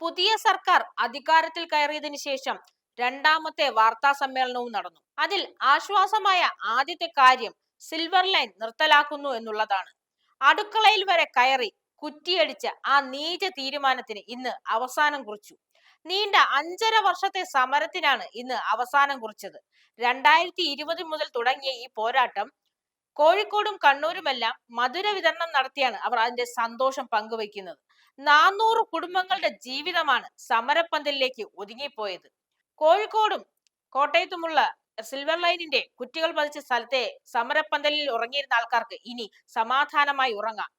പുതിയ സർക്കാർ അധികാരത്തിൽ കയറിയതിനു ശേഷം രണ്ടാമത്തെ വാർത്താ സമ്മേളനവും നടന്നു. അതിൽ ആശ്വാസമായ ആദ്യത്തെ കാര്യം സിൽവർ ലൈൻ നിർത്തലാക്കുന്നു എന്നുള്ളതാണ്. അടുക്കളയിൽ വരെ കയറി കുറ്റിയടിച്ച ആ നീച തീരുമാനത്തിന് ഇന്ന് അവസാനം കുറിച്ചു. നീണ്ട 5.5 വർഷത്തെ സമരത്തിനാണ് ഇന്ന് അവസാനം കുറിച്ചത്. 2020 മുതൽ തുടങ്ങിയ ഈ പോരാട്ടം കോഴിക്കോടും കണ്ണൂരുമെല്ലാം മധുര വിതരണം നടത്തിയാണ് അവർ അതിന്റെ സന്തോഷം പങ്കുവയ്ക്കുന്നത്. 400 കുടുംബങ്ങളുടെ ജീവിതമാണ് സമരപ്പന്തലിലേക്ക് ഒതുങ്ങിപ്പോയത്. കോഴിക്കോടും കോട്ടയത്തുമുള്ള സിൽവർ ലൈനിന്റെ കുറ്റികൾ പതിച്ച സ്ഥലത്തെ സമരപ്പന്തലിൽ ഉറങ്ങിയിരുന്ന ആൾക്കാർക്ക് ഇനി സമാധാനമായി ഉറങ്ങാം.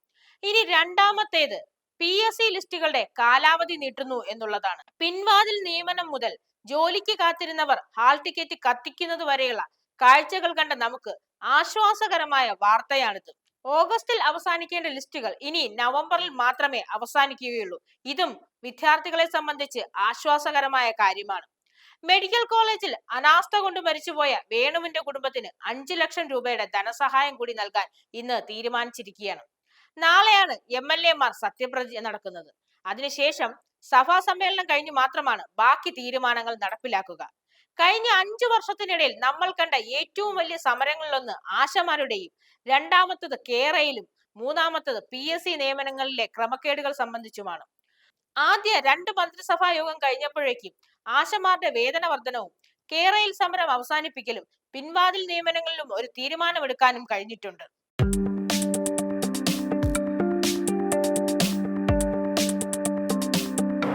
ഇനി രണ്ടാമത്തേത് PSC ലിസ്റ്റുകളുടെ കാലാവധി നീട്ടുന്നു എന്നുള്ളതാണ്. പിൻവാതിൽ നിയമനം മുതൽ ജോലിക്ക് കാത്തിരുന്നവർ ഹാൾ ടിക്കറ്റ് കത്തിക്കുന്നത് വരെയുള്ള കാഴ്ചകൾ കണ്ട നമുക്ക് ആശ്വാസകരമായ വാർത്തയാണിത്. ഓഗസ്റ്റിൽ അവസാനിക്കേണ്ട ലിസ്റ്റുകൾ ഇനി നവംബറിൽ മാത്രമേ അവസാനിക്കുകയുള്ളൂ. ഇതും വിദ്യാർത്ഥികളെ സംബന്ധിച്ച് ആശ്വാസകരമായ കാര്യമാണ്. മെഡിക്കൽ കോളേജിൽ അനാസ്ഥ കൊണ്ട് മരിച്ചുപോയ വേണുവിന്റെ കുടുംബത്തിന് 5 ലക്ഷം രൂപയുടെ ധനസഹായം കൂടി നൽകാൻ ഇന്ന് തീരുമാനിച്ചിരിക്കുകയാണ്. നാളെയാണ് MLA മാർ സത്യപ്രതിജ്ഞ നടക്കുന്നത്. അതിനുശേഷം സഭാ സമ്മേളനം കഴിഞ്ഞ് മാത്രമാണ് ബാക്കി തീരുമാനങ്ങൾ നടപ്പിലാക്കുക. കഴിഞ്ഞ 5 വർഷത്തിനിടയിൽ നമ്മൾ കണ്ട ഏറ്റവും വലിയ സമരങ്ങളിലൊന്ന് ആശമാരുടെയും, രണ്ടാമത്തത് കേരയിലും, മൂന്നാമത്തത് PSC നിയമനങ്ങളിലെ ക്രമക്കേടുകൾ സംബന്ധിച്ചുമാണ്. ആദ്യ 2 മന്ത്രിസഭാ യോഗം കഴിഞ്ഞപ്പോഴേക്കും ആശമാരുടെ വേതന വർധനവും കേരയിൽ സമരം അവസാനിപ്പിക്കലും പിൻവാതിൽ നിയമനങ്ങളിലും ഒരു തീരുമാനമെടുക്കാനും കഴിഞ്ഞിട്ടുണ്ട്.